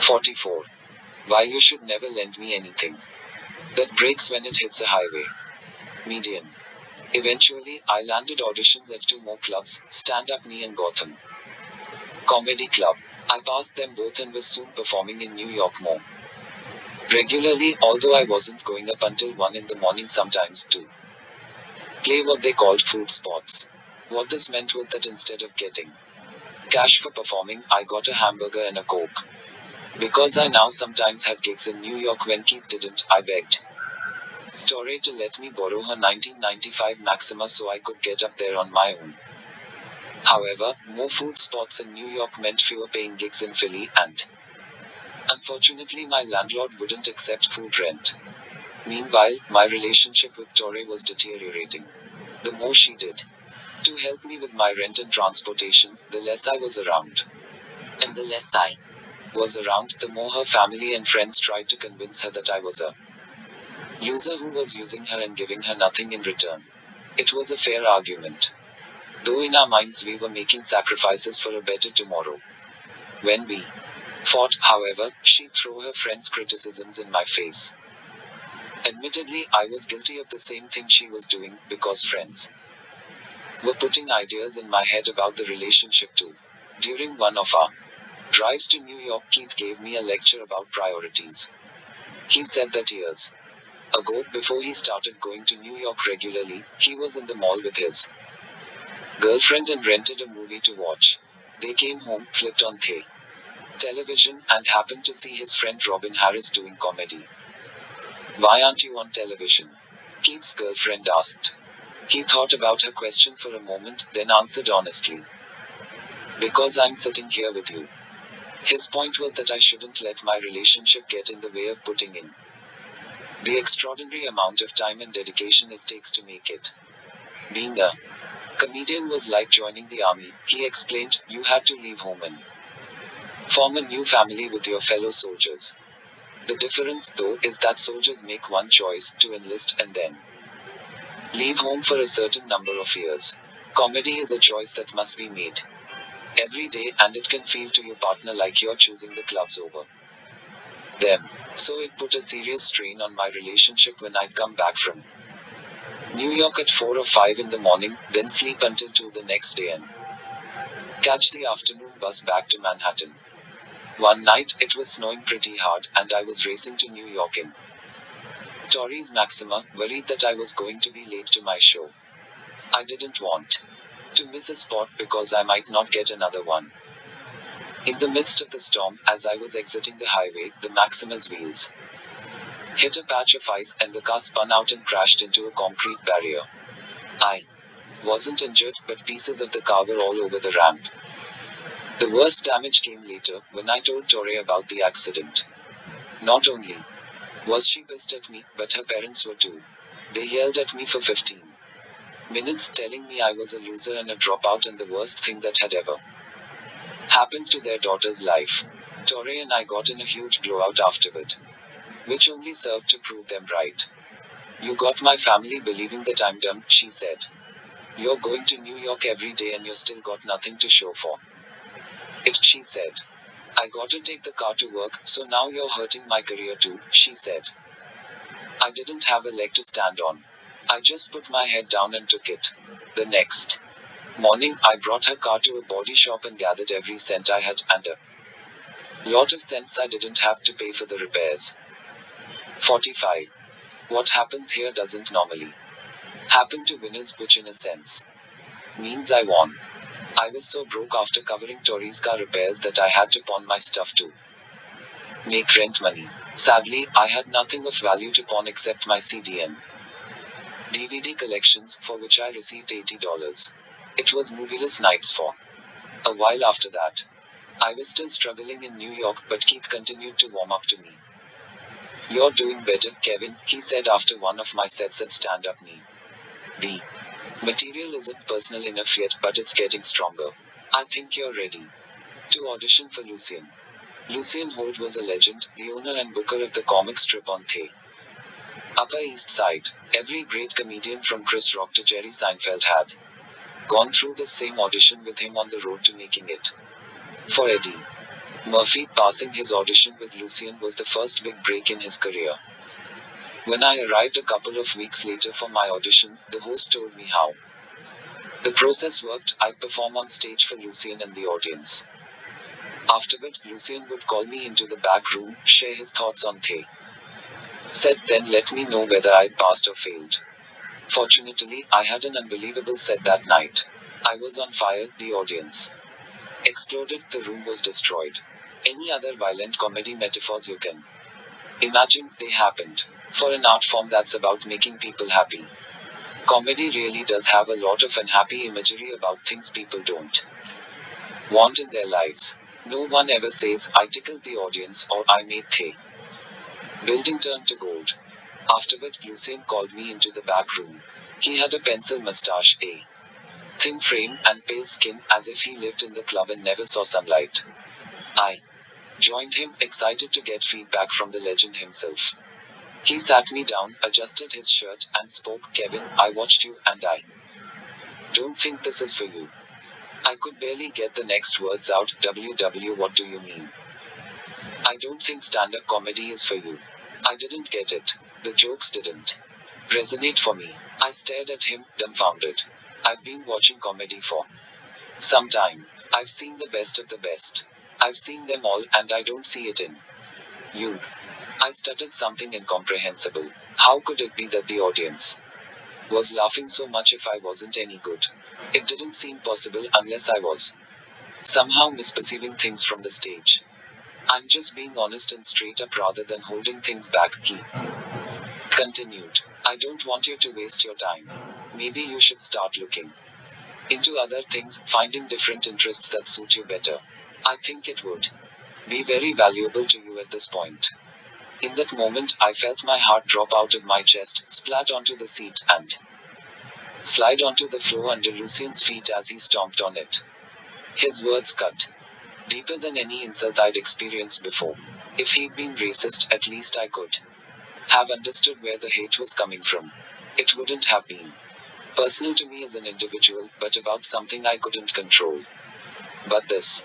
44. Why you should never lend me anything that breaks when it hits a highway. Median. Eventually, I landed auditions at 2 more clubs, Stand Up Me and Gotham Comedy Club. I passed them both and was soon performing in New York more regularly, although I wasn't going up until 1 in the morning, sometimes 2. Play what they called food spots. What this meant was that instead of getting cash for performing, I got a hamburger and a Coke. Because I now sometimes had gigs in New York when Keith didn't, I begged Youre to let me borrow her 1995 Maxima so I could get up there on my own. However, more food spots in New York meant fewer paying gigs in Philly, and unfortunately my landlord wouldn't accept food rent. Meanwhile, my relationship with Youre was deteriorating. The more she did to help me with my rent and transportation, the less I was around. And the less I was around, the more her family and friends tried to convince her that I was a loser who was using her and giving her nothing in return. It was a fair argument, though in our minds we were making sacrifices for a better tomorrow. When we fought, however, she'd throw her friends' criticisms in my face. Admittedly, I was guilty of the same thing she was doing, because friends were putting ideas in my head about the relationship too. During one of our drives to New York, Keith gave me a lecture about priorities. He said that years ago, before he started going to New York regularly, he was in the mall with his girlfriend and rented a movie to watch. They came home, flipped on the television, and happened to see his friend Robin Harris doing comedy. "Why aren't you on television?" Keith's girlfriend asked. He thought about her question for a moment, then answered honestly, "Because I'm sitting here with you." His point was that I shouldn't let my relationship get in the way of putting in the extraordinary amount of time and dedication it takes to make it. Being a comedian was like joining the army, he explained. You had to leave home and form a new family with your fellow soldiers. The difference, though, is that soldiers make one choice, to enlist, and then leave home for a certain number of years. Comedy is a choice that must be made every day, and it can feel to your partner like you're choosing the clubs over them. So it put a serious strain on my relationship when I'd come back from New York at 4 or 5 in the morning, then sleep until 2 the next day and catch the afternoon bus back to Manhattan. One night, it was snowing pretty hard, and I was racing to New York in Yore's Maxima, worried that I was going to be late to my show. I didn't want to miss a spot because I might not get another one. In the midst of the storm, as I was exiting the highway, the Maxima's wheels hit a patch of ice, and the car spun out and crashed into a concrete barrier. I wasn't injured, but pieces of the car were all over the ramp. The worst damage came later, when I told Youre about the accident. Not only was she pissed at me, but her parents were too. They yelled at me for 15 minutes, telling me I was a loser and a dropout and the worst thing that had ever happened to their daughter's life. Youre and I got in a huge blowout afterward, which only served to prove them right. "You got my family believing that I'm dumb," she said. "You're going to New York every day and you still got nothing to show for it," she said. "I gotta take the car to work, so now you're hurting my career too," she said. I didn't have a leg to stand on. I just put my head down and took it. The next morning, I brought her car to a body shop and gathered every cent I had, and a lot of cents I didn't have to pay for the repairs. 45. What happens here doesn't normally happen to winners, which in a sense means I won. I was so broke after covering Tori's car repairs that I had to pawn my stuff to make rent money. Sadly, I had nothing of value to pawn except my CD and DVD collections, for which I received $80. It was movieless nights for a while after that. I was still struggling in New York, but Keith continued to warm up to me. "You're doing better, Kevin," he said after one of my sets at Stand Up Me. "The material isn't personal enough yet, but it's getting stronger. I think you're ready to audition for Lucien." Lucien Holt was a legend, the owner and booker of the comic strip on the Upper East Side. Every great comedian from Chris Rock to Jerry Seinfeld had gone through the same audition with him on the road to making it. For Eddie Murphy passing his audition with Lucien was the first big break in his career. When I arrived a couple of weeks later for my audition, the host told me how the process worked. I'd perform on stage for Lucien and the audience. Afterward, Lucien would call me into the back room, share his thoughts on the set, then let me know whether I'd passed or failed. Fortunately, I had an unbelievable set that night. I was on fire, the audience exploded, the room was destroyed. Any other violent comedy metaphors you can imagine, they happened. For an art form that's about making people happy, comedy really does have a lot of unhappy imagery about things people don't want in their lives. No one ever says, I tickled the audience, or I made the building turn to gold. Afterward, Lucien called me into the back room. He had a pencil mustache, a thin frame, and pale skin, as if he lived in the club and never saw sunlight. I joined him, excited to get feedback from the legend himself. He sat me down, adjusted his shirt, and spoke. Kevin, I watched you, and I don't think this is for you. I could barely get the next words out. WW, what do you mean? I don't think stand-up comedy is for you. I didn't get it. The jokes didn't resonate for me. I stared at him, dumbfounded. I've been watching comedy for some time. I've seen the best of the best. I've seen them all, and I don't see it in you. I stuttered something incomprehensible. How could it be that the audience was laughing so much if I wasn't any good? It didn't seem possible unless I was somehow misperceiving things from the stage. I'm just being honest and straight up rather than holding things back, he continued. I don't want you to waste your time. Maybe you should start looking into other things, finding different interests that suit you better. I think it would be very valuable to you at this point. In that moment, I felt my heart drop out of my chest, splat onto the seat, and slide onto the floor under Lucien's feet as he stomped on it. His words cut deeper than any insult I'd experienced before. If he'd been racist, at least I could have understood where the hate was coming from. It wouldn't have been personal to me as an individual, but about something I couldn't control. But this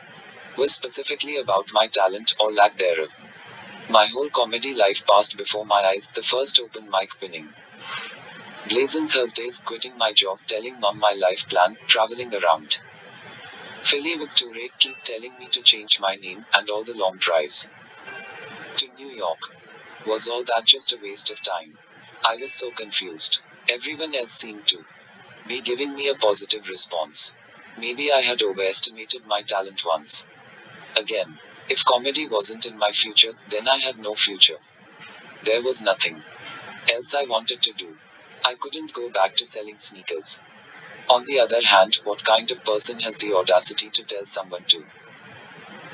was specifically about my talent, or lack thereof. My whole comedy life passed before my eyes, the first open mic winning blazing Thursdays, quitting my job, telling mum my life plan, traveling around Philly with Youre, Keith telling me to change my name, and all the long drives to New York. Was all that just a waste of time? I was so confused. Everyone else seemed to be giving me a positive response. Maybe I had overestimated my talent once again. If comedy wasn't in my future, then I had no future. There was nothing else I wanted to do. I couldn't go back to selling sneakers. On the other hand, what kind of person has the audacity to tell someone to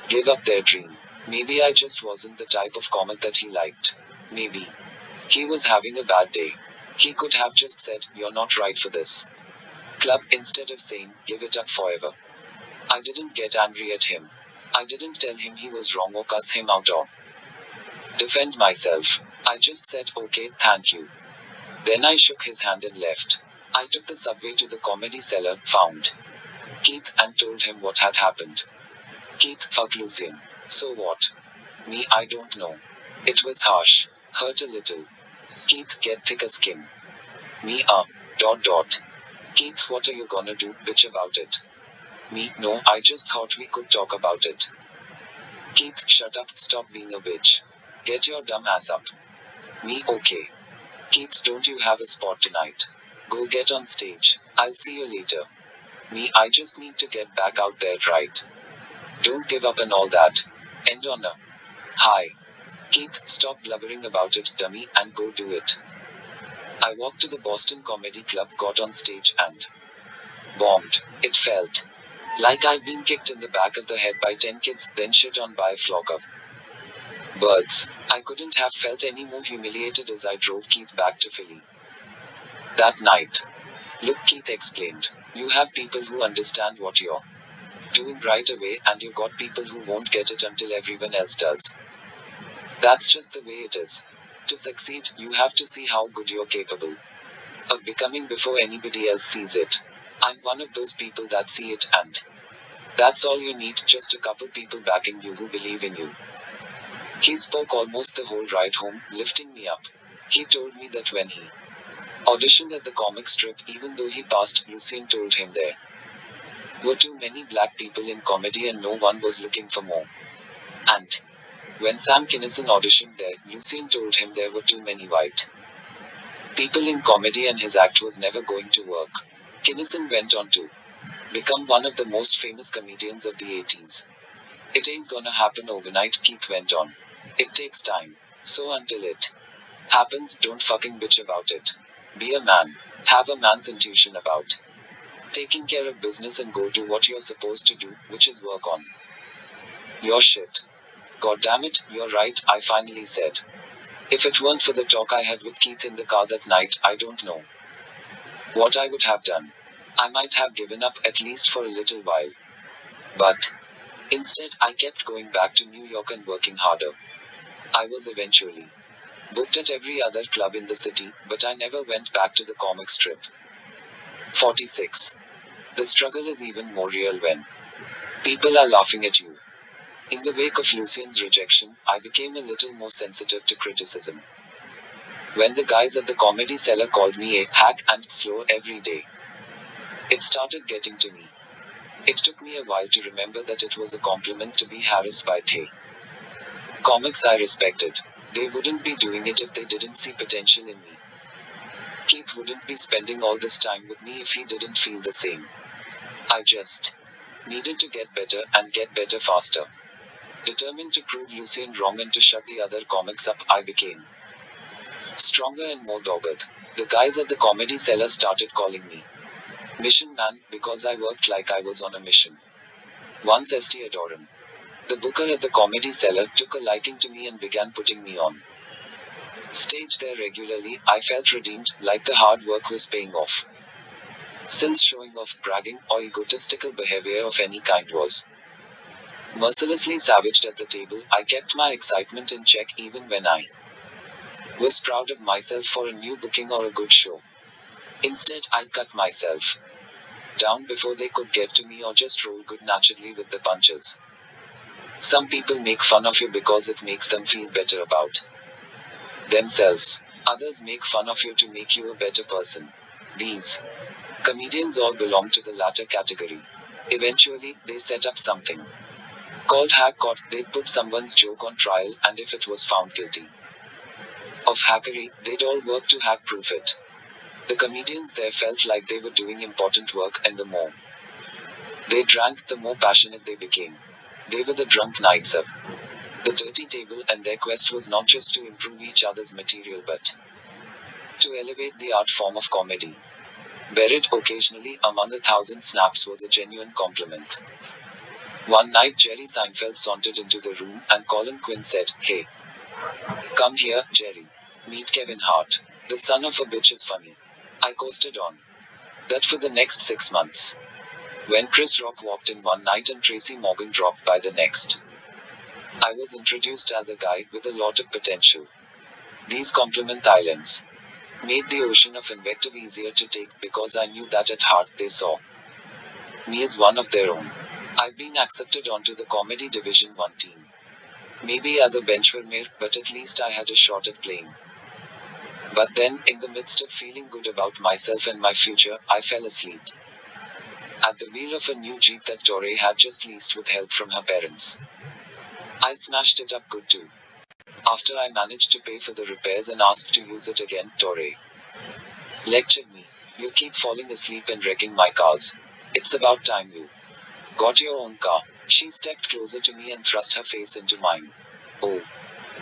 give up their dream? Maybe I just wasn't the type of comic that he liked. Maybe he was having a bad day. He could have just said, you're not right for this club, instead of saying, give it up forever. I didn't get angry at him. I didn't tell him he was wrong or cuss him out or defend myself. I just said, okay, thank you. Then I shook his hand and left. I took the subway to the Comedy Cellar, found Keith, and told him what had happened. Keith, fuck Lucien. So what? Me, I don't know. It was harsh. Hurt a little. Keith, get thicker skin. Me, Keith, what are you gonna do, bitch, about it? Me, no, I just thought we could talk about it. Keith, shut up, stop being a bitch. Get your dumb ass up. Me, okay. Keith, don't you have a spot tonight? Go get on stage. I'll see you later. Me, I just need to get back out there, right? Don't give up and all that. End on a high. Keith, stop blubbering about it, dummy, and go do it. I walked to the Boston Comedy Club, got on stage, and bombed. It felt like I'd been kicked in the back of the head by 10 kids, then shit on by a flock of birds. I couldn't have felt any more humiliated as I drove Keith back to Philly that night. Look, Keith explained. You have people who understand what you're doing right away, and you got people who won't get it until everyone else does. That's just the way it is. To succeed, you have to see how good you're capable of becoming before anybody else sees it. I'm one of those people that see it and That's all you need, just a couple people backing you who believe in you. He spoke almost the whole ride home, lifting me up. He told me that when he auditioned at the comic strip, even though he passed, Lucien told him there were too many black people in comedy and no one was looking for more. And when Sam Kinison auditioned there, Lucien told him there were too many white people in comedy and his act was never going to work. Kinison went on to become one of the most famous comedians of the 80s. It ain't gonna happen overnight, Keith went on. It takes time. So until it happens, don't fucking bitch about it. Be a man. Have a man's intuition about taking care of business and go do what you're supposed to do, which is work on your shit. God damn it, you're right, I finally said. If it weren't for the talk I had with Keith in the car that night, I don't know what I would have done. I might have given up, at least for a little while. But instead, I kept going back to New York and working harder. I was eventually booked at every other club in the city, but I never went back to the comic strip. 46. The struggle is even more real when people are laughing at you. In the wake of Lucien's rejection, I became a little more sensitive to criticism. When the guys at the Comedy Cellar called me a hack and slow every day, it started getting to me. It took me a while to remember that it was a compliment to be harassed by the comics I respected. They wouldn't be doing it if they didn't see potential in me. Keith wouldn't be spending all this time with me if he didn't feel the same. I just needed to get better, and get better faster. Determined to prove Lucien wrong and to shut the other comics up, I became stronger and more dogged. The guys at the Comedy Cellar started calling me Mission Man, because I worked like I was on a mission. Once St. Adoran, the booker at the Comedy Cellar, took a liking to me and began putting me on stage there regularly, I felt redeemed, like the hard work was paying off. Since showing off, bragging, or egotistical behavior of any kind was mercilessly savaged at the table, I kept my excitement in check even when I was proud of myself for a new booking or a good show. Instead, I'd cut myself down before they could get to me or just roll good naturally with the punches. Some people make fun of you because it makes them feel better about themselves. Others make fun of you to make you a better person. These comedians all belong to the latter category. Eventually, they set up something called hack court. They'd put someone's joke on trial, and if it was found guilty of hackery, they'd all work to hack-proof it. The comedians there felt like they were doing important work, and the more they drank, the more passionate they became. They were the drunk knights of the dirty table, and their quest was not just to improve each other's material but to elevate the art form of comedy. Buried occasionally among 1,000 snaps was a genuine compliment. One night Jerry Seinfeld sauntered into the room, and Colin Quinn said, "Hey, come here, Jerry. Meet Kevin Hart. The son of a bitch is funny." I coasted on that for the next 6 months. When Chris Rock walked in one night and Tracy Morgan dropped by the next, I was introduced as a guy with a lot of potential. These compliment islands made the ocean of invective easier to take, because I knew that at heart they saw me as one of their own. I've been accepted onto the Comedy Division 1 team. Maybe as a benchwarmer, but at least I had a shot at playing. But then, in the midst of feeling good about myself and my future, I fell asleep at the wheel of a new Jeep that Youre had just leased with help from her parents. I smashed it up good too. After I managed to pay for the repairs and asked to use it again, Youre lectured me. "You keep falling asleep and wrecking my cars. It's about time you got your own car." She stepped closer to me and thrust her face into mine. "Oh,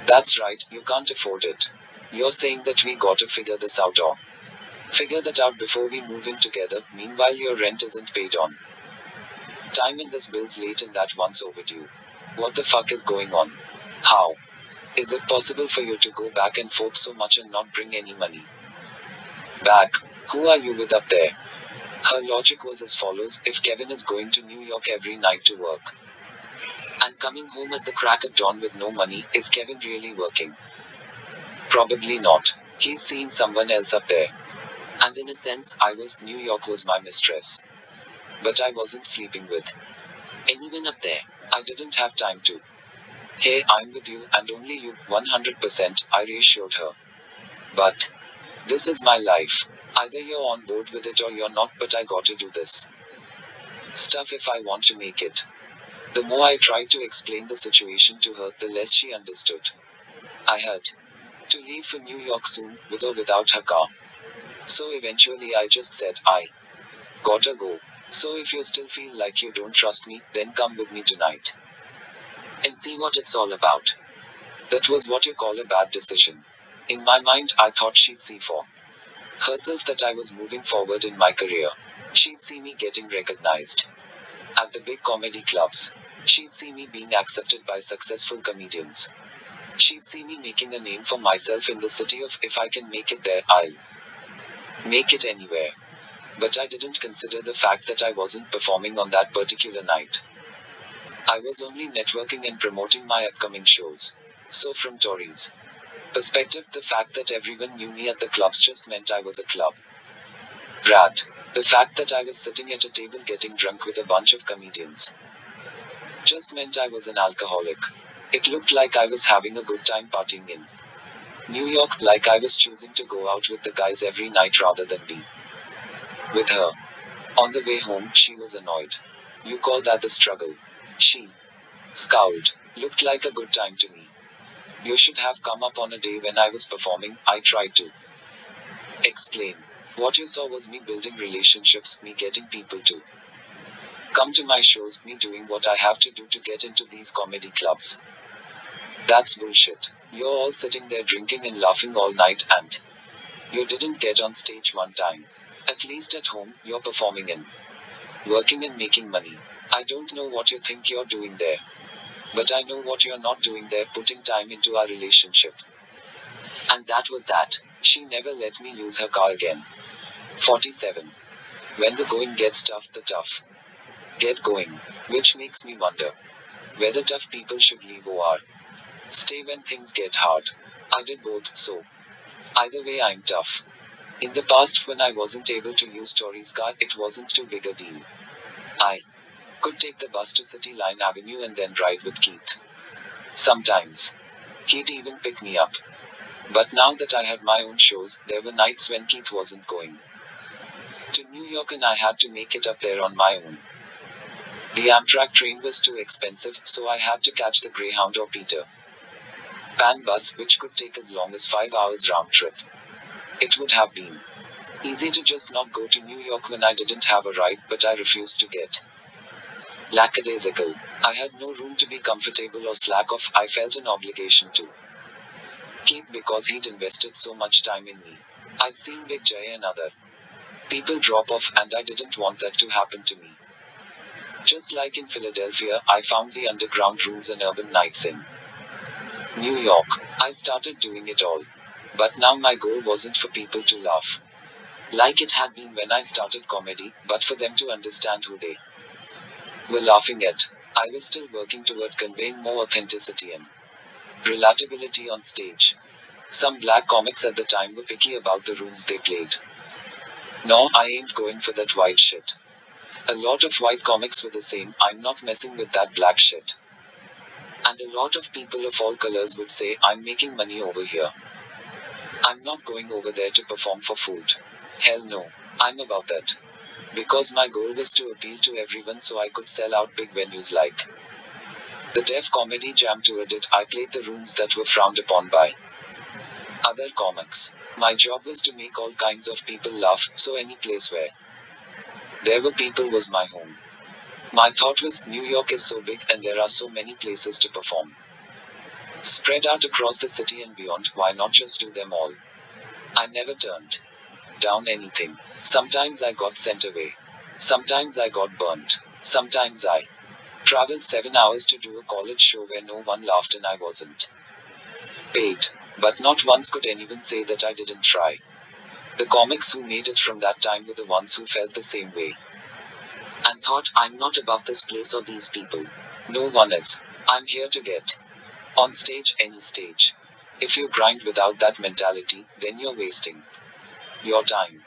that's right, you can't afford it. You're saying that we gotta figure this out, or figure that out before we move in together. Meanwhile your rent isn't paid on time and this bill's late and that one's overdue. What the fuck is going on? How is it possible for you to go back and forth so much and not bring any money back? Who are you with up there?" Her logic was as follows: if Kevin is going to New York every night to work and coming home at the crack of dawn with no money, is Kevin really working? Probably not. He's seen someone else up there. And in a sense, New York was my mistress. But I wasn't sleeping with And even up there, I didn't have time to. Hey, I'm with you, and only you, 100%, I reassured her. But, this is my life. Either you're on board with it or you're not, but I gotta do this stuff if I want to make it. The more I tried to explain the situation to her, the less she understood. I had to leave for New York soon, with or without her car. So eventually I just said, I gotta go. So if you still feel like you don't trust me, then come with me tonight and see what it's all about. That was what you call a bad decision. In my mind, I thought she'd see for herself that I was moving forward in my career. She'd see me getting recognized at the big comedy clubs. She'd see me being accepted by successful comedians. She'd see me making a name for myself in the city of if I can make it there, I'll make it anywhere. But I didn't consider the fact that I wasn't performing on that particular night. I was only networking and promoting my upcoming shows. So from Tori's perspective, the fact that everyone knew me at the clubs just meant I was a club rat. The fact that I was sitting at a table getting drunk with a bunch of comedians just meant I was an alcoholic. It looked like I was having a good time partying in New York, like I was choosing to go out with the guys every night rather than be with her. On the way home, she was annoyed. You call that a struggle? She scowled. Looked like a good time to me. You should have come up on a day when I was performing, I tried to explain. What you saw was me building relationships, me getting people to come to my shows, me doing what I have to do to get into these comedy clubs. That's bullshit. You're all sitting there drinking and laughing all night, and you didn't get on stage one time. At least at home, you're performing and working and making money. I don't know what you think you're doing there. But I know what you're not doing there, putting time into our relationship. And that was that. She never let me use her car again. 47. When the going gets tough, the tough get going. Which makes me wonder whether tough people should leave or stay when things get hard. I did both, so either way I'm tough. In the past, when I wasn't able to use Tori's car, it wasn't too big a deal. I could take the bus to City Line Avenue and then ride with Keith. Sometimes he'd even pick me up. But now that I had my own shows, there were nights when Keith wasn't going to New York and I had to make it up there on my own. The Amtrak train was too expensive, so I had to catch the Greyhound or Peter Pan bus, which could take as long as 5 hours round trip. It would have been easy to just not go to New York when I didn't have a ride, but I refused to get lackadaisical. I had no room to be comfortable or slack off. I felt an obligation to Keith because he'd invested so much time in me. I'd seen Big Jay and other people drop off, and I didn't want that to happen to me. Just like in Philadelphia, I found the underground rooms and urban nights in New York. I started doing it all. But now my goal wasn't for people to laugh like it had been when I started comedy, but for them to understand who they were laughing at. I was still working toward conveying more authenticity and relatability on stage. Some black comics at the time were picky about the rooms they played. No, I ain't going for that white shit. A lot of white comics were the same, I'm not messing with that black shit. And a lot of people of all colors would say, I'm making money over here. I'm not going over there to perform for food. Hell no. I'm about that. Because my goal was to appeal to everyone so I could sell out big venues like the Def Comedy Jam tour did. I played the rooms that were frowned upon by other comics. My job was to make all kinds of people laugh, so any place where there were people was my home. My thought was, New York is so big and there are so many places to perform. Spread out across the city and beyond, why not just do them all? I never turned down anything. Sometimes I got sent away. Sometimes I got burnt. Sometimes I traveled 7 hours to do a college show where no one laughed and I wasn't paid. But not once could anyone say that I didn't try. The comics who made it from that time were the ones who felt the same way. And thought, I'm not above this place or these people. No one is. I'm here to get on stage, any stage. If you grind without that mentality, then you're wasting your time.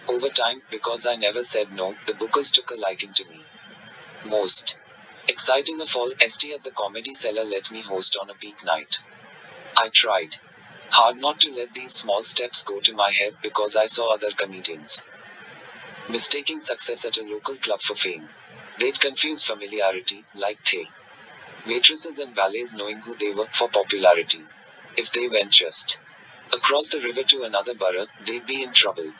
Over time, because I never said no, the bookers took a liking to me. Most Exciting of all, ST at the Comedy Cellar let me host on a peak night. I tried hard not to let these small steps go to my head because I saw other comedians mistaking success at a local club for fame. They'd confuse familiarity, like they waitresses and valets knowing who they were, for popularity. If they went just across the river to another borough, they'd be in trouble.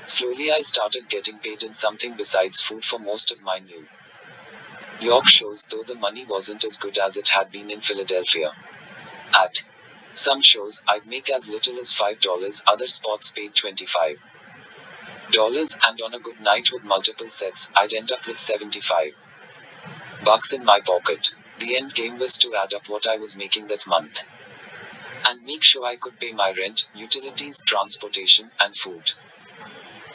Slowly I started getting paid in something besides food for most of my New York shows, though the money wasn't as good as it had been in Philadelphia. At some shows, I'd make as little as $5, other spots paid $25, and on a good night with multiple sets, I'd end up with $75 in my pocket. The end game was to add up what I was making that month and make sure I could pay my rent, utilities, transportation, and food.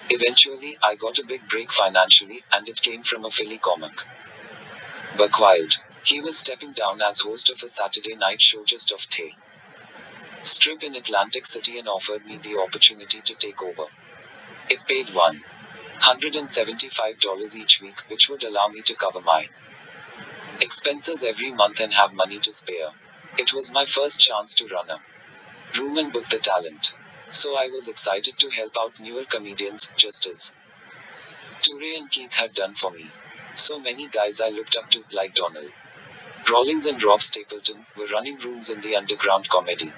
Eventually, I got a big break financially, and it came from a Philly comic. Buck Wild. He was stepping down as host of a Saturday night show just off the Strip in Atlantic City and offered me the opportunity to take over. It paid $175 each week, which would allow me to cover my expenses every month and have money to spare. It was my first chance to run a room and book the talent. So I was excited to help out newer comedians, just as Youre and Keith had done for me. So many guys I looked up to, like Donald Rawlings and Rob Stapleton, were running rooms in the underground comedy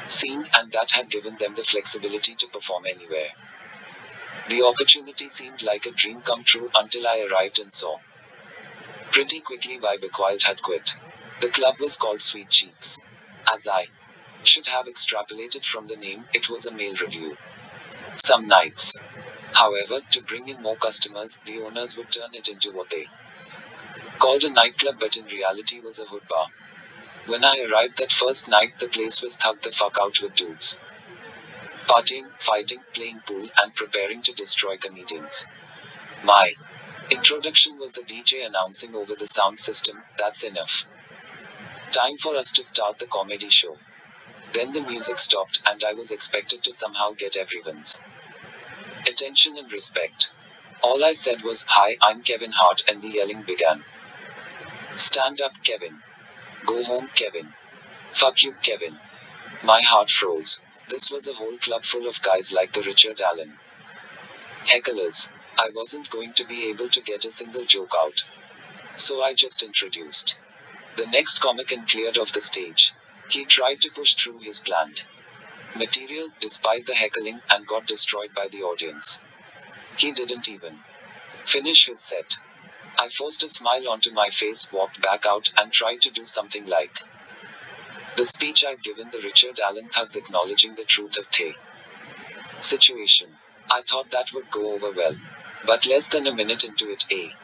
scene, and that had given them the flexibility to perform anywhere. The opportunity seemed like a dream come true until I arrived and saw pretty quickly why Buck Wild had quit. The club was called Sweet Cheeks. As I should have extrapolated from the name, it was a male review. Some nights, however, to bring in more customers, the owners would turn it into what they called a nightclub, but in reality was a hood bar. When I arrived that first night, the place was thugged the fuck out with dudes partying, fighting, playing pool, and preparing to destroy comedians. My introduction was the DJ announcing over the sound system, "That's enough. Time for us to start the comedy show." Then the music stopped, and I was expected to somehow get everyone's attention and respect. All I said was, "Hi, I'm Kevin Hart," and the yelling began. "Stand up, Kevin. Go home, Kevin. Fuck you, Kevin." My heart froze. This was a whole club full of guys like the Richard Allen hecklers. I wasn't going to be able to get a single joke out. So I just introduced the next comic and cleared off the stage. He tried to push through his planned material, despite the heckling, and got destroyed by the audience. He didn't even finish his set. I forced a smile onto my face, walked back out, and tried to do something like the speech I'd given the Richard Allen thugs, acknowledging the truth of the situation. I thought that would go over well. But less than a minute into it, a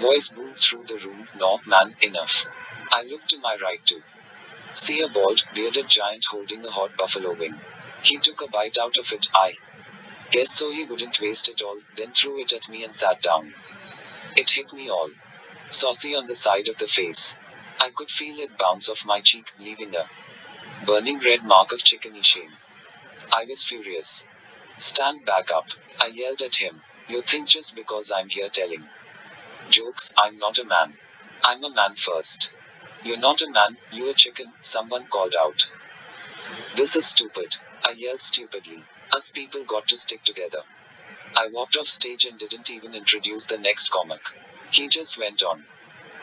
voice boomed through the room, "No, man, enough." I looked to my right to see a bald, bearded giant holding a hot buffalo wing. He took a bite out of it, I guess so he wouldn't waste it all, then threw it at me and sat down. It hit me all saucy on the side of the face. I could feel it bounce off my cheek, leaving a burning red mark of chickeny shame. I was furious. "Stand back up," I yelled at him. "You think just because I'm here telling jokes, I'm not a man? I'm a man first." "You're not a man, you a chicken," someone called out. "This is stupid," I yelled stupidly. Us people got to stick together. I walked off stage and didn't even introduce the next comic. He just went on,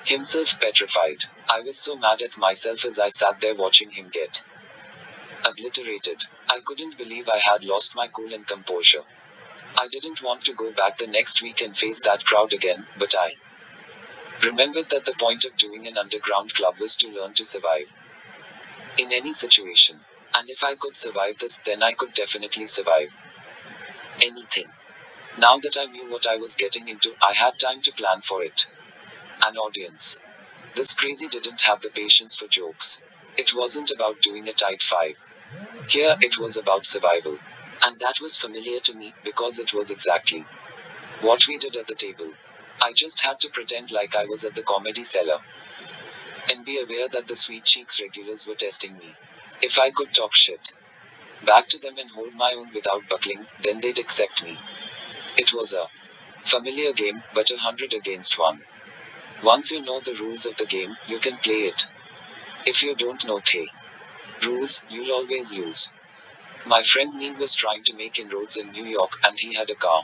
himself petrified. I was so mad at myself as I sat there watching him get obliterated. I couldn't believe I had lost my cool and composure. I didn't want to go back the next week and face that crowd again, but I remembered that the point of doing an underground club was to learn to survive in any situation. And if I could survive this, then I could definitely survive anything. Now that I knew what I was getting into, I had time to plan for it. An audience. This crazy didn't have the patience for jokes. It wasn't about doing a tight five. Here, it was about survival. And that was familiar to me, because it was exactly what we did at the table. I just had to pretend like I was at the Comedy Cellar and be aware that the Sweet Cheeks regulars were testing me. If I could talk shit back to them and hold my own without buckling, then they'd accept me. It was a familiar game, but 100 against 1. Once you know the rules of the game, you can play it. If you don't know the rules, you'll always lose. My friend Neen was trying to make inroads in New York and he had a car.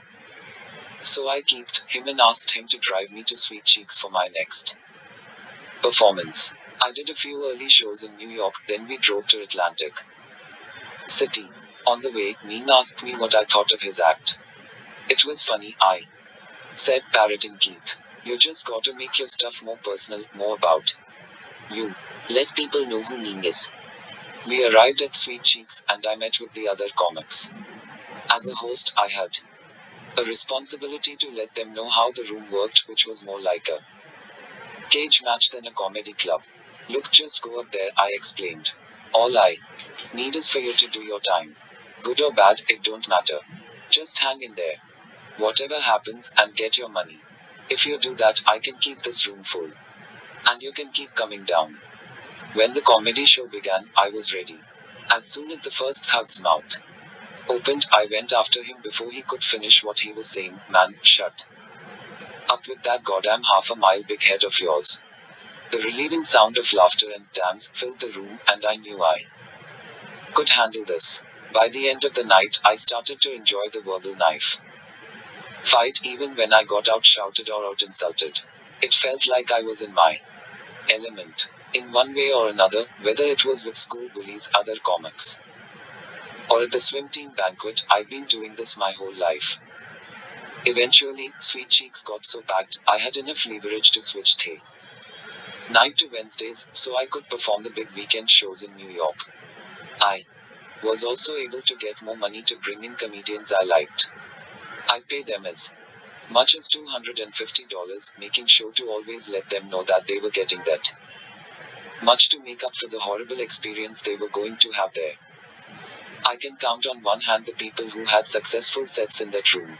So I geeked him and asked him to drive me to Sweet Cheeks for my next performance. I did a few early shows in New York, then we drove to Atlantic City. On the way, Neen asked me what I thought of his act. It was funny, I said, parroting Keith. You just gotta make your stuff more personal, more about you. Let people know who Neen is. We arrived at Sweet Cheeks and I met with the other comics. As a host, I had a responsibility to let them know how the room worked, which was more like a cage match than a comedy club. Look, just go up there, I explained. All I need is for you to do your time. Good or bad, it don't matter. Just hang in there. Whatever happens, and get your money. If you do that, I can keep this room full. And you can keep coming down. When the comedy show began, I was ready. As soon as the first Hug's mouth opened, I went after him before he could finish what he was saying. Man, shut up with that goddamn half a mile big head of yours. The relieving sound of laughter and damns filled the room, and I knew I could handle this. By the end of the night, I started to enjoy the verbal knife fight even when I got out-shouted or out-insulted. It felt like I was in my element. In one way or another, whether it was with school bullies, other comics, or at the swim team banquet, I've been doing this my whole life. Eventually, Sweet Cheeks got so packed, I had enough leverage to switch the night to Wednesdays, so I could perform the big weekend shows in New York. I was also able to get more money to bring in comedians I liked. I'd pay them as much as $250, making sure to always let them know that they were getting that much to make up for the horrible experience they were going to have there. I can count on one hand the people who had successful sets in that room.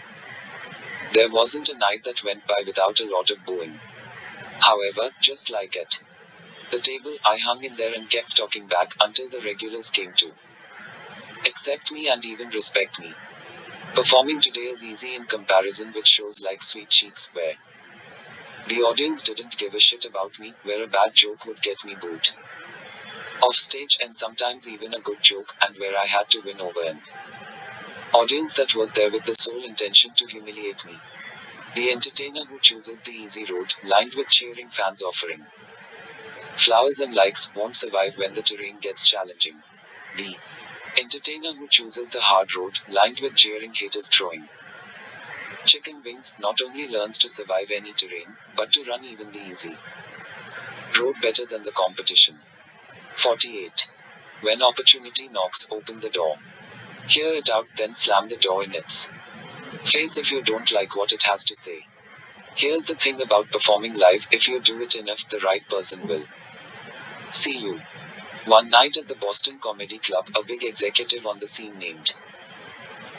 There wasn't a night that went by without a lot of booing. However, just like at the table, I hung in there and kept talking back until the regulars came to accept me and even respect me. Performing today is easy in comparison with shows like Sweet Cheeks, where the audience didn't give a shit about me, where a bad joke would get me booed off stage and sometimes even a good joke, and where I had to win over an audience that was there with the sole intention to humiliate me. The entertainer who chooses the easy road, lined with cheering fans offering flowers and likes, won't survive when the terrain gets challenging. The entertainer who chooses the hard road, lined with jeering haters throwing chicken wings, not only learns to survive any terrain, but to run even the easy road better than the competition. 48. When opportunity knocks, open the door. Hear it out, then slam the door in its face if you don't like what it has to say. Here's the thing about performing live, if you do it enough, the right person will see you. One night at the Boston Comedy Club, a big executive on the scene named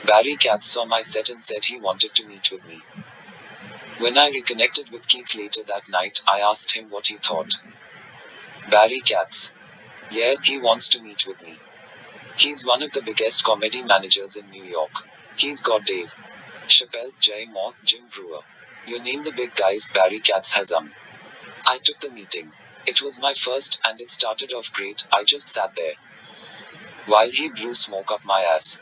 Barry Katz saw my set and said he wanted to meet with me. When I reconnected with Keith later that night, I asked him what he thought. Barry Katz. Yeah, he wants to meet with me. He's one of the biggest comedy managers in New York. He's got Dave Chappelle, Jay Moore, Jim Brewer. You name the big guys, Barry Katz has I took the meeting. It was my first, and it started off great. I just sat there while he blew smoke up my ass.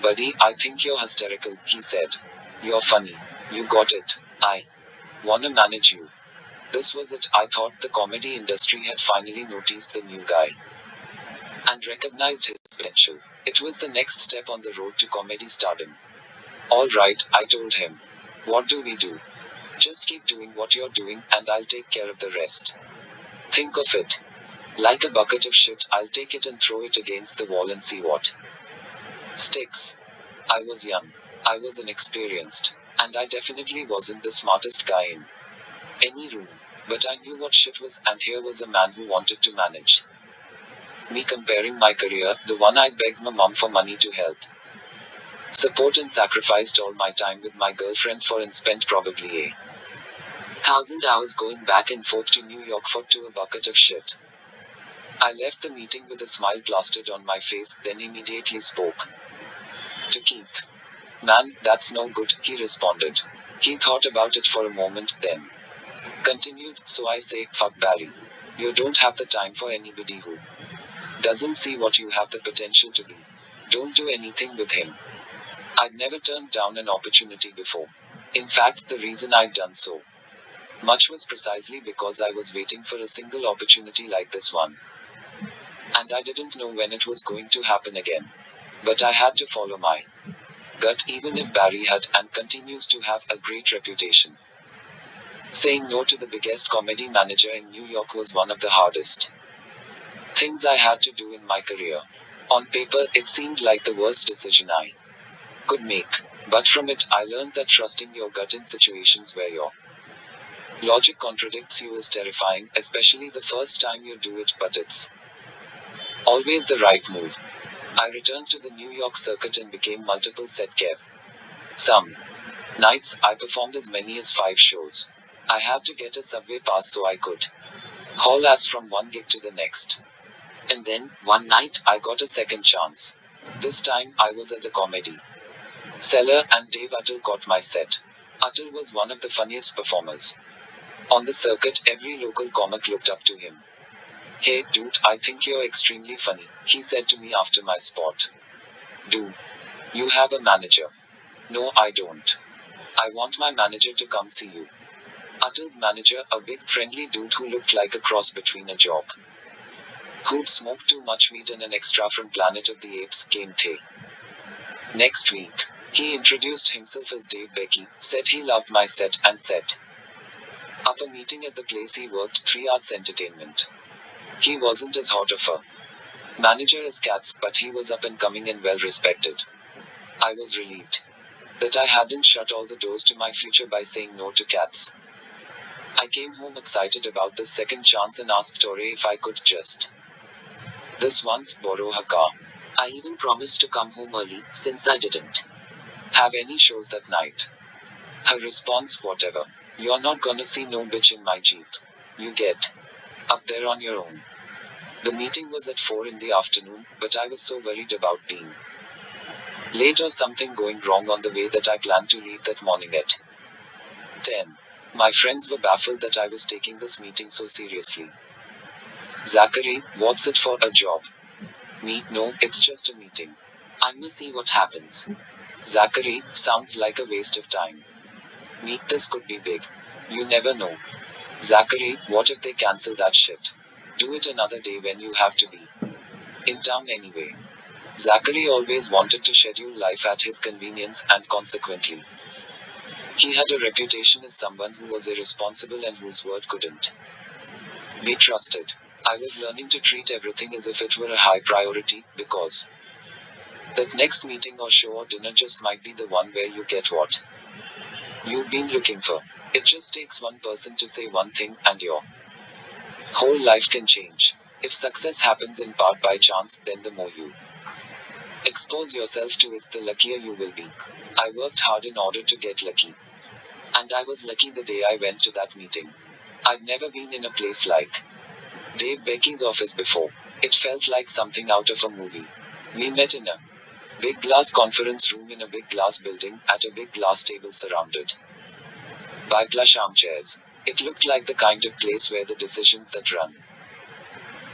Buddy, I think you're hysterical, he said. You're funny. You got it. I wanna manage you. This was it. I thought the comedy industry had finally noticed the new guy and recognized his potential. It was the next step on the road to comedy stardom. All right, I told him. What do we do? Just keep doing what you're doing, and I'll take care of the rest. Think of it like a bucket of shit. I'll take it and throw it against the wall and see what sticks. I was young. I was inexperienced. And I definitely wasn't the smartest guy in any room. But I knew what shit was, and here was a man who wanted to manage me, comparing my career, the one I'd begged my mom for money to help support and sacrificed all my time with my girlfriend for, and spent probably 1,000 hours going back and forth to New York for, to a bucket of shit. I left the meeting with a smile plastered on my face, then immediately spoke to Keith. Man, that's no good, he responded. He thought about it for a moment, then Continued, so I say, fuck Barry. You don't have the time for anybody who doesn't see what you have the potential to be. Don't do anything with him. I'd never turned down an opportunity before. In fact, the reason I'd done so much was precisely because I was waiting for a single opportunity like this one. And I didn't know when it was going to happen again. But I had to follow my gut, even if Barry had and continues to have a great reputation. Saying no to the biggest comedy manager in New York was one of the hardest things I had to do in my career. On paper, it seemed like the worst decision I could make. But from it, I learned that trusting your gut in situations where your logic contradicts you is terrifying, especially the first time you do it, but it's always the right move. I returned to the New York circuit and became multiple set kev. Some nights, I performed as many as 5 shows. I had to get a subway pass so I could haul ass from one gig to the next. And then, one night, I got a second chance. This time, I was at the Comedy Cellar, and Dave Attell caught my set. Attell was one of the funniest performers on the circuit. Every local comic looked up to him. Hey, dude, I think you're extremely funny, he said to me after my spot. Do you have a manager? No, I don't. I want my manager to come see you. Attell's manager, a big friendly dude who looked like a cross between a jock who'd smoked too much weed and an extra from Planet of the Apes, came the next week. He introduced himself as Dave Becky, said he loved my set, and set up a meeting at the place he worked, 3 Arts Entertainment. He wasn't as hot of a manager as Katz, but he was up and coming and well respected. I was relieved that I hadn't shut all the doors to my future by saying no to Katz. I came home excited about this second chance and asked Youre if I could just this once borrow her car. I even promised to come home early, since I didn't have any shows that night. Her response, whatever. You're not gonna see no bitch in my Jeep. You get up there on your own. The meeting was at 4 in the afternoon, but I was so worried about being late or something going wrong on the way that I planned to leave that morning at 10. My friends were baffled that I was taking this meeting so seriously. Zachary, what's it for, a job? Me, no, it's just a meeting. I'ma see what happens. Zachary, sounds like a waste of time. Me, this could be big. You never know. Zachary, what if they cancel that shit? Do it another day when you have to be in town anyway. Zachary always wanted to schedule life at his convenience, and consequently, he had a reputation as someone who was irresponsible and whose word couldn't be trusted. I was learning to treat everything as if it were a high priority, because that next meeting or show or dinner just might be the one where you get what you've been looking for. It just takes one person to say one thing, and your whole life can change. If success happens in part by chance, then the more you expose yourself to it, the luckier you will be. I worked hard in order to get lucky. And I was lucky the day I went to that meeting. I'd never been in a place like Dave Becky's office before. It felt like something out of a movie. We met in a big glass conference room in a big glass building, at a big glass table surrounded by plush armchairs. It looked like the kind of place where the decisions that run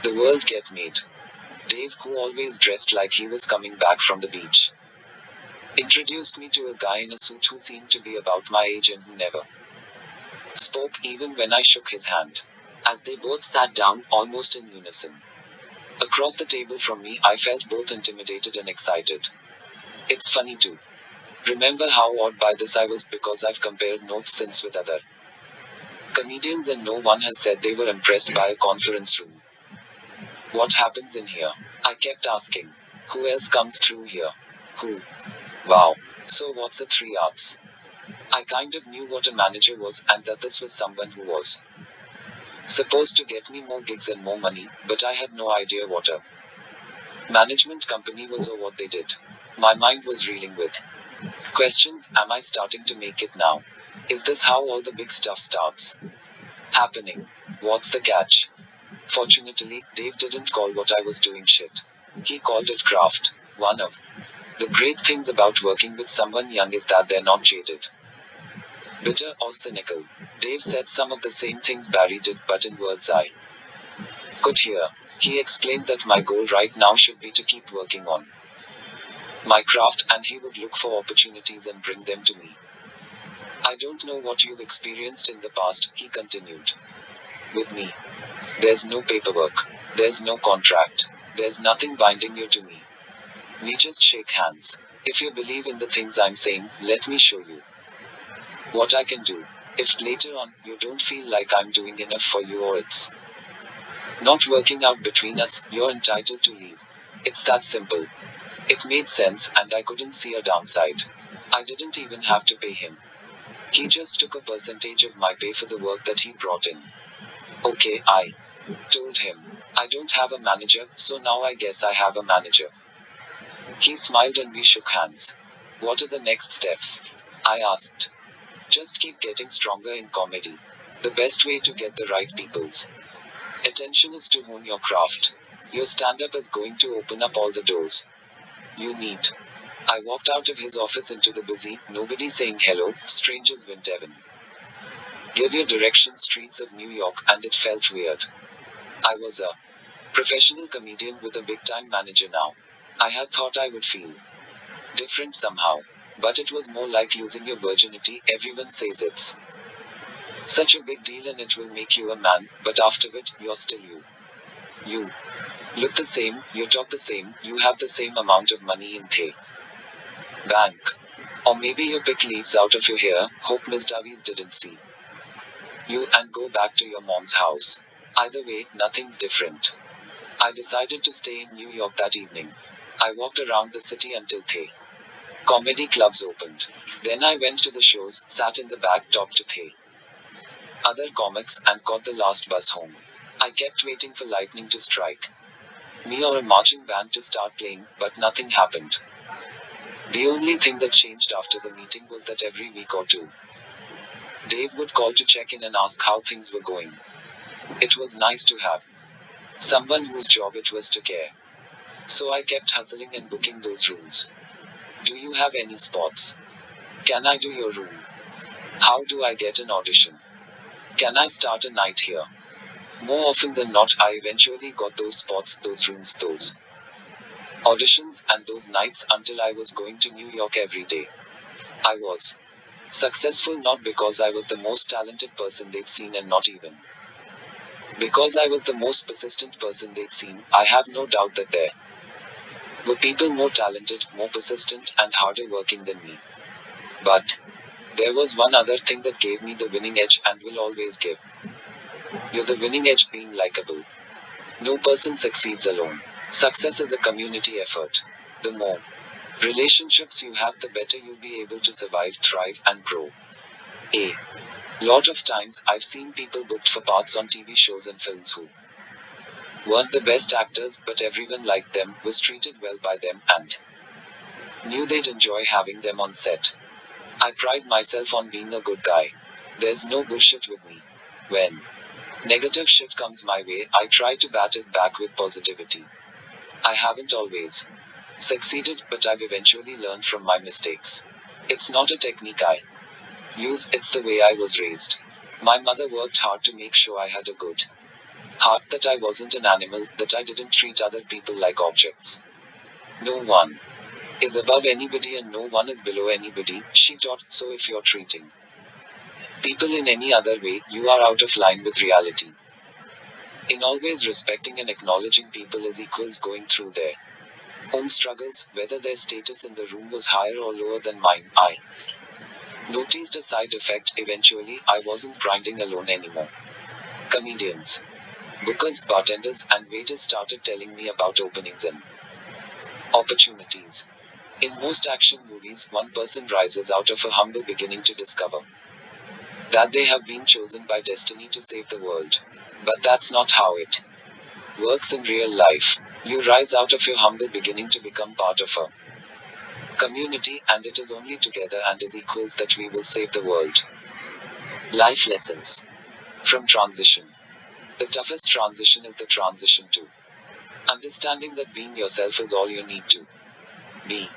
the world get made. Dave, who always dressed like he was coming back from the beach, introduced me to a guy in a suit who seemed to be about my age and who never spoke, even when I shook his hand. As they both sat down, almost in unison, across the table from me, I felt both intimidated and excited. It's funny to remember how awed by this I was, because I've compared notes since with other comedians and no one has said they were impressed by a conference room. What happens in here? I kept asking. Who else comes through here? Who? Wow. So what's a 3 Arts? I kind of knew what a manager was, and that this was someone who was supposed to get me more gigs and more money, but I had no idea what a management company was or what they did. My mind was reeling with questions. Am I starting to make it now? Is this how all the big stuff starts happening? What's the catch? Fortunately, Dave didn't call what I was doing shit. He called it craft. One of the great things about working with someone young is that they're not jaded. bitter or cynical. Dave said some of the same things Barry did, but in words I could hear. He explained that my goal right now should be to keep working on my craft, and he would look for opportunities and bring them to me. I don't know what you've experienced in the past, he continued. With me, there's no paperwork. There's no contract. There's nothing binding you to me. We just shake hands. If you believe in the things I'm saying, let me show you what I can do. If later on you don't feel like I'm doing enough for you or it's not working out between us, you're entitled to leave. It's that simple. It made sense, and I couldn't see a downside. I didn't even have to pay him. He just took a percentage of my pay for the work that he brought in. Okay, I told him. I don't have a manager, so now I guess I have a manager. He smiled and we shook hands. What are the next steps? I asked. Just keep getting stronger in comedy. The best way to get the right people's attention is to hone your craft. Your stand-up is going to open up all the doors you need. I walked out of his office into the busy, nobody saying hello, strangers went Devon. Give your direction streets of New York, and it felt weird. I was a professional comedian with a big-time manager now. I had thought I would feel different somehow. But it was more like losing your virginity. Everyone says it's such a big deal and it will make you a man, but afterward, you're still you. You look the same, you talk the same, you have the same amount of money in the bank. Or maybe your pick leaves out of your hair, hope Miss Davies didn't see you, and go back to your mom's house. Either way, nothing's different. I decided to stay in New York that evening. I walked around the city until the comedy clubs opened. Then I went to the shows, sat in the back, talked to the other comics, and caught the last bus home. I kept waiting for lightning to strike me or a marching band to start playing, but nothing happened. The only thing that changed after the meeting was that every week or two, Dave would call to check in and ask how things were going. It was nice to have someone whose job it was to care. So I kept hustling and booking those rooms. Do you have any spots? Can I do your room? How do I get an audition? Can I start a night here? More often than not, I eventually got those spots, those rooms, those auditions, and those nights until I was going to New York every day. I was successful not because I was the most talented person they'd seen, and not even because I was the most persistent person they'd seen. I have no doubt that there were people more talented, more persistent, and harder working than me. But there was one other thing that gave me the winning edge and will always give you the winning edge: being likable. No person succeeds alone. Success is a community effort. The more relationships you have, the better you'll be able to survive, thrive, and grow. A lot of times, I've seen people booked for parts on TV shows and films who weren't the best actors, but everyone liked them, was treated well by them, and knew they'd enjoy having them on set. I pride myself on being a good guy. There's no bullshit with me. When negative shit comes my way, I try to bat it back with positivity. I haven't always succeeded, but I've eventually learned from my mistakes. It's not a technique I use, it's the way I was raised. My mother worked hard to make sure I had a good heart, that I wasn't an animal, that I didn't treat other people like objects. No one is above anybody and no one is below anybody, she taught, so if you're treating people in any other way, you are out of line with reality. In always respecting and acknowledging people as equals going through their own struggles, whether their status in the room was higher or lower than mine, I noticed a side effect. Eventually, I wasn't grinding alone anymore. Comedians, bookers, bartenders, and waiters started telling me about openings and opportunities. In most action movies, one person rises out of a humble beginning to discover that they have been chosen by destiny to save the world. But that's not how it works in real life. You rise out of your humble beginning to become part of a community, and it is only together and as equals that we will save the world. Life lessons from transition. The toughest transition is the transition to understanding that being yourself is all you need to be.